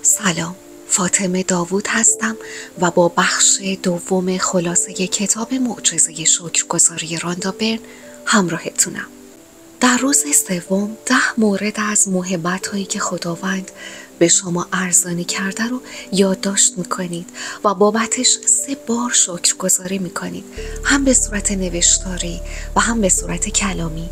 سلام، فاطمه داوود هستم و با بخش دوم خلاصه کتاب معجزه شکرگزاری راندا برن همراهتونم. در روز سوم 10 مورد از محبت‌هایی که خداوند به شما ارزانی کرده رو یادداشت میکنید و بابتش 3 بار شکرگزاری میکنید، هم به صورت نوشتاری و هم به صورت کلامی.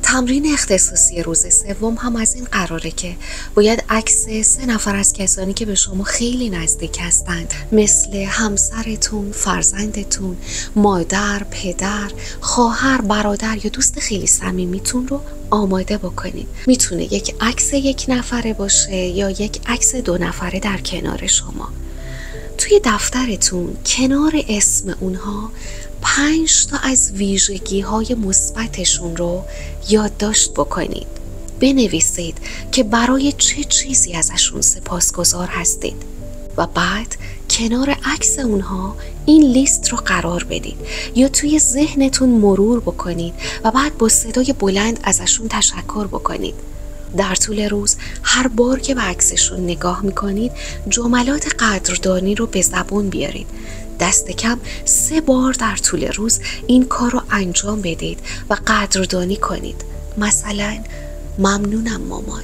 تمرین اختصاصی روز سوم هم از این قراره که باید عکس 3 نفر از کسانی که به شما خیلی نزدیک هستند، مثل همسرتون، فرزندتون، مادر، پدر، خواهر، برادر یا دوست خیلی صمیمیتون رو آماده بکنید. میتونه یک عکس 1 نفره باشه یا یک عکس 2 نفره در کنار شما. توی دفترتون کنار اسم اونها 5 تا از ویژگی‌های مثبتشون رو یادداشت بکنید. بنویسید که برای چه چیزی ازشون سپاسگزار هستید و بعد کنار عکس اونها این لیست رو قرار بدید یا توی ذهنتون مرور بکنید و بعد با صدای بلند ازشون تشکر بکنید. در طول روز هر بار که به عکسشون نگاه میکنید جملات قدردانی رو به زبون بیارید. دست کم 3 بار در طول روز این کار رو انجام بدید و قدردانی کنید. مثلا ممنونم مامان،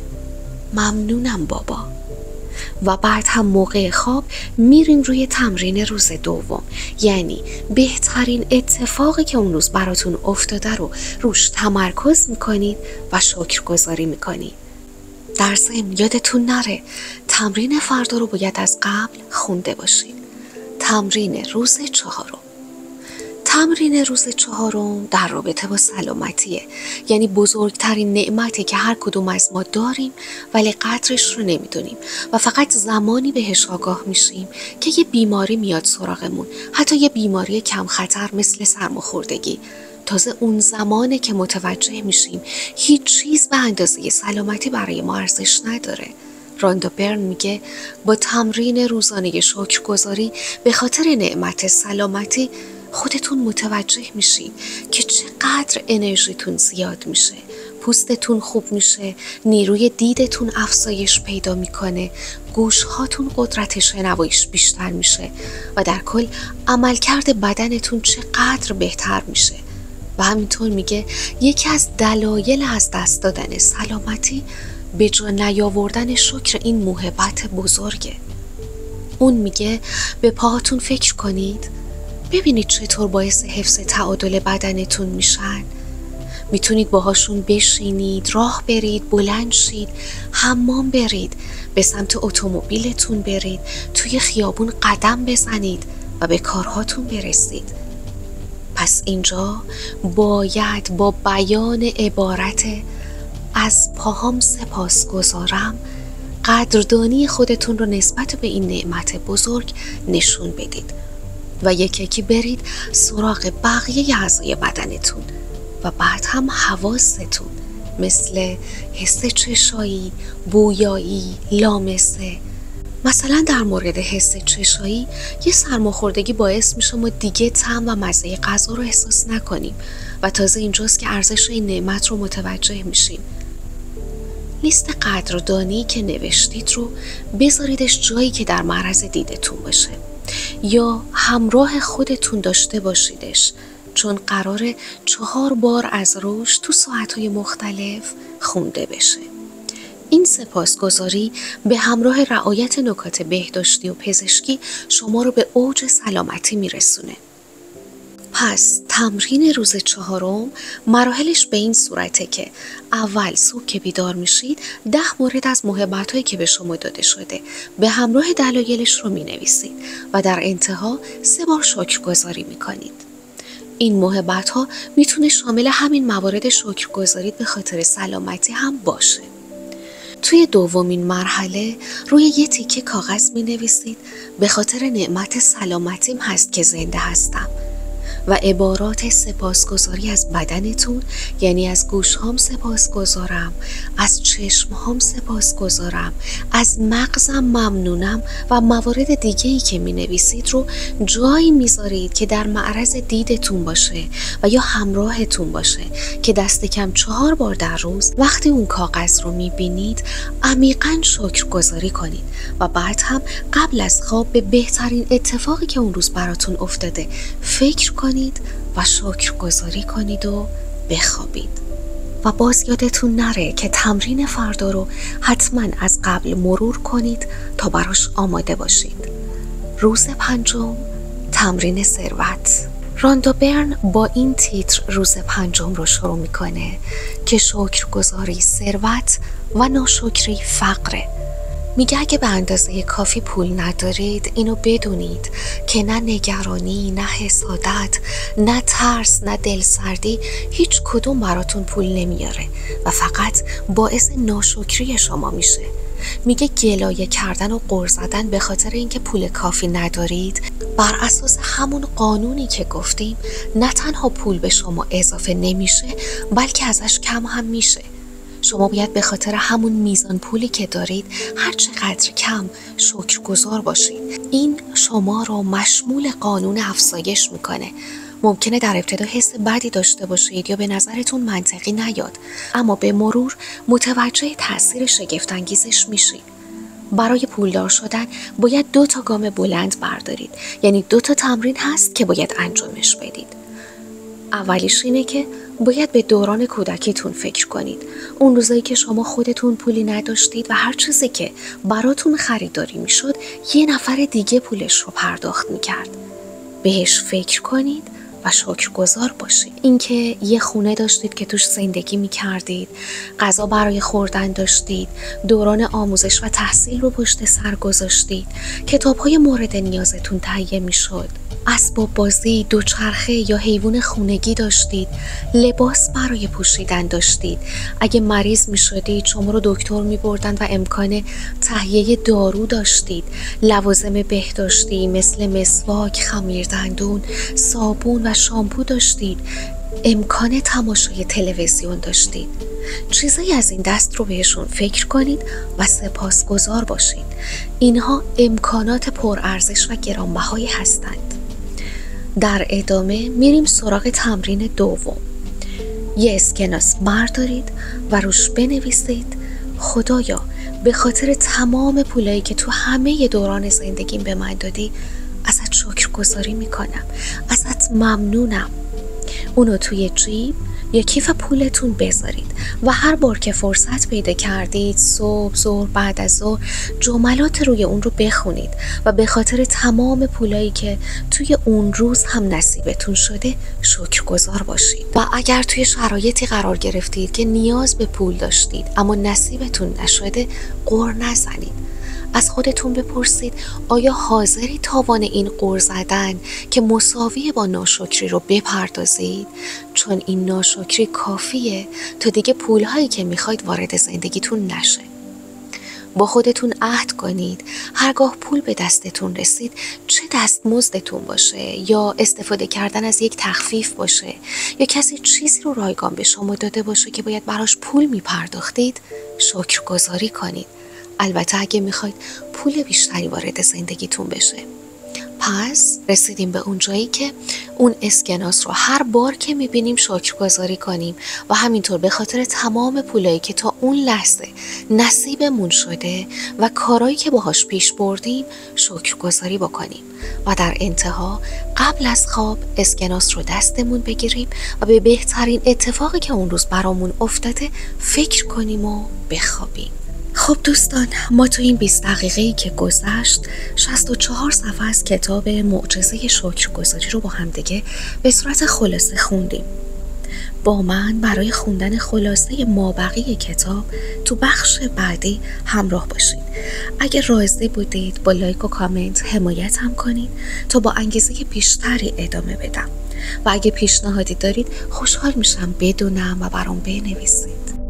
ممنونم بابا. و بعد هم موقع خواب میرین روی تمرین روز دوم، یعنی بهترین اتفاقی که اون روز براتون افتاده رو روش تمرکز میکنید و شکرگزاری میکنید. در ضمن یادتون نره تمرین فردا رو باید از قبل خونده باشید. تمرین روز 4. تمرین روز 4 در رابطه با سلامتیه، یعنی بزرگترین نعمتی که هر کدوم از ما داریم ولی قدرش رو نمیدونیم و فقط زمانی بهش آگاه میشیم که یه بیماری میاد سراغمون، حتی یه بیماری کم خطر مثل سرماخوردگی. تازه اون زمانه که متوجه میشیم هیچ چیز به اندازه سلامتی برای ما ارزش نداره. راندا برن میگه با تمرین روزانه شکرگزاری به خاطر نعمت سلامتی خودتون متوجه میشین که چقدر انرژیتون زیاد میشه، پوستتون خوب میشه، نیروی دیدتون افزایش پیدا میکنه، گوشهاتون قدرت شنواییش بیشتر میشه و در کل عملکرد بدنتون چقدر بهتر میشه. و همینطور میگه یکی از دلایل از دست دادن سلامتی به جا نیاوردن شکر این موهبت بزرگه. اون میگه به پاهاتون فکر کنید، ببینید چطور باعث حفظ تعادل بدنتون میشن. میتونید باهاشون بشینید، راه برید، بلند شید، حمام برید، به سمت اتومبیلتون برید، توی خیابون قدم بزنید و به کارهاتون برسید. پس اینجا باید با بیان عبارت از پاهام سپاسگزارم قدردانی خودتون رو نسبت به این نعمت بزرگ نشون بدید و یکی برید سراغ بقیه اعضای بدنتون و بعد هم حواستون، مثل حس چشایی، بویایی، لامسه. مثلا در مورد حس چشایی یه سرماخوردگی باعث میشه ما دیگه طعم و مزه غذا رو احساس نکنیم و تازه اینجاست که ارزش این نعمت رو متوجه میشیم. لیست قدردانی که نوشتید رو بذاریدش جایی که در معرض دیدتون باشه یا همراه خودتون داشته باشیدش، چون قراره 4 بار از روش تو ساعتهای مختلف خونده بشه. این سپاسگزاری به همراه رعایت نکات بهداشتی و پزشکی شما رو به اوج سلامتی میرسونه. پس تمرین روز 4 مراحلش به این صورته که اول صبح که بیدار میشید 10 مورد از محبت‌هایی که به شما داده شده به همراه دلایلش رو مینویسید و در انتها 3 بار شکرگزاری میکنید. این محبت‌ها میتونه شامل همین موارد شکرگزاری به خاطر سلامتی هم باشه. توی دومین مرحله روی یه تیکه کاغذ می نویسید به خاطر نعمت سلامتیم هست که زنده هستم. و عبارات سپاسگزاری از بدنتون، یعنی از گوشهام سپاسگزارم، از چشمهام سپاسگزارم، از مغزم ممنونم و موارد دیگه‌ای که می‌نویسید رو جایی میذارید که در معرض دیدتون باشه و یا همراهتون باشه که دست کم 4 بار در روز وقتی اون کاغذ رو میبینید عمیقاً شکرگزاری کنید و بعد هم قبل از خواب به بهترین اتفاقی که اون روز براتون افتاده فکر کنید و شکرگزاری کنید و بخوابید. و باز یادتون نره که تمرین فردا رو حتما از قبل مرور کنید تا براش آماده باشید. روز 5، تمرین ثروت. راندا برن با این تیتر روز 5 رو شروع میکنه که شکرگزاری ثروت و ناشکری فقره. میگه اگه به اندازه کافی پول ندارید اینو بدونید که نه نگرانی، نه حسادت، نه ترس، نه دلسردی هیچ کدوم براتون پول نمیاره و فقط باعث ناشکری شما میشه. میگه گلایه کردن و غر زدن به خاطر اینکه پول کافی ندارید بر اساس همون قانونی که گفتیم نه تنها پول به شما اضافه نمیشه بلکه ازش کم هم میشه. شما باید به خاطر همون میزان پولی که دارید هر چقدر کم شکرگزار باشید. این شما رو مشمول قانون افزایش میکنه. ممکنه در ابتدا حس بدی داشته باشید یا به نظرتون منطقی نیاد، اما به مرور متوجه تأثیر شگفت‌انگیزش میشید. برای پولدار شدن باید 2 گام بلند بردارید، یعنی 2 تمرین هست که باید انجامش بدید. اولیش اینه که باید به دوران کودکیتون فکر کنید. اون روزایی که شما خودتون پولی نداشتید و هر چیزی که براتون خریداری میشد یه نفر دیگه پولش رو پرداخت میکرد. بهش فکر کنید و شکرگزار باشید. اینکه یه خونه داشتید که توش زندگی میکردید، غذا برای خوردن داشتید، دوران آموزش و تحصیل رو پشت سر گذاشتید، کتاب‌های مورد نیازتون تهیه میشد، اسباب بازی، دوچرخه یا حیوان خونگی داشتید، لباس برای پوشیدن داشتید. اگه مریض میشدید شما رو دکتر میبردن و امکان تهیه دارو داشتید، لوازم بهداشتی مثل مسواک، خمیردندون، صابون و شامپو داشتید، امکان تماشای تلویزیون داشتید. چیزایی از این دست رو بهشون فکر کنید و سپاسگزار باشید. اینها امکانات پرارزش و گرانبهایی هستند. در ادامه میریم سراغ تمرین دوم. یه اسکناس بردارید و روش بنویسید خدایا به خاطر تمام پولایی که تو همه دوران زندگیم به من دادی ازت شکرگزاری میکنم، ازت ممنونم. اونو توی جیب یا کیف پولتون بذارید و هر بار که فرصت پیدا کردید صبح، ظهر، بعد از ظهر جملات روی اون رو بخونید و به خاطر تمام پولایی که توی اون روز هم نصیبتون شده شکرگزار باشید. و اگر توی شرایطی قرار گرفتید که نیاز به پول داشتید اما نصیبتون نشده غر نزنید. از خودتون بپرسید آیا حاضری تاوان این غر زدن که مساوی با ناشکری رو بپردازید؟ چون این ناشکری کافیه تا دیگه پولهایی که میخواید وارد زندگیتون نشه. با خودتون عهد کنید هرگاه پول به دستتون رسید، چه دستمزدتون باشه یا استفاده کردن از یک تخفیف باشه یا کسی چیزی رو رایگان به شما داده باشه که باید براش پول میپرداختید، شکرگزاری کنید. البته اگه میخواید پول بیشتری وارد زندگیتون بشه. پس رسیدیم به اون جایی که اون اسکناس رو هر بار که میبینیم شکرگزاری کنیم و همینطور به خاطر تمام پولایی که تا اون لحظه نصیبمون شده و کارایی که باهاش پیش بردیم شکرگزاری بکنیم و در انتها قبل از خواب اسکناس رو دستمون بگیریم و به بهترین اتفاقی که اون روز برامون افتاده فکر کنیم و بخوابیم. خب دوستان، ما تو این 20 دقیقه‌ای که گذشت 64 صفحه از کتاب معجزه شکرگزاری رو با هم دیگه به صورت خلاصه خوندیم. با من برای خوندن خلاصه مابقی کتاب تو بخش بعدی همراه باشید. اگر راضی بودید با لایک و کامنت حمایت هم کنید تا با انگیزه بیشتری ادامه بدم و اگه پیشنهادی دارید خوشحال میشم بدونم و برام بنویسید.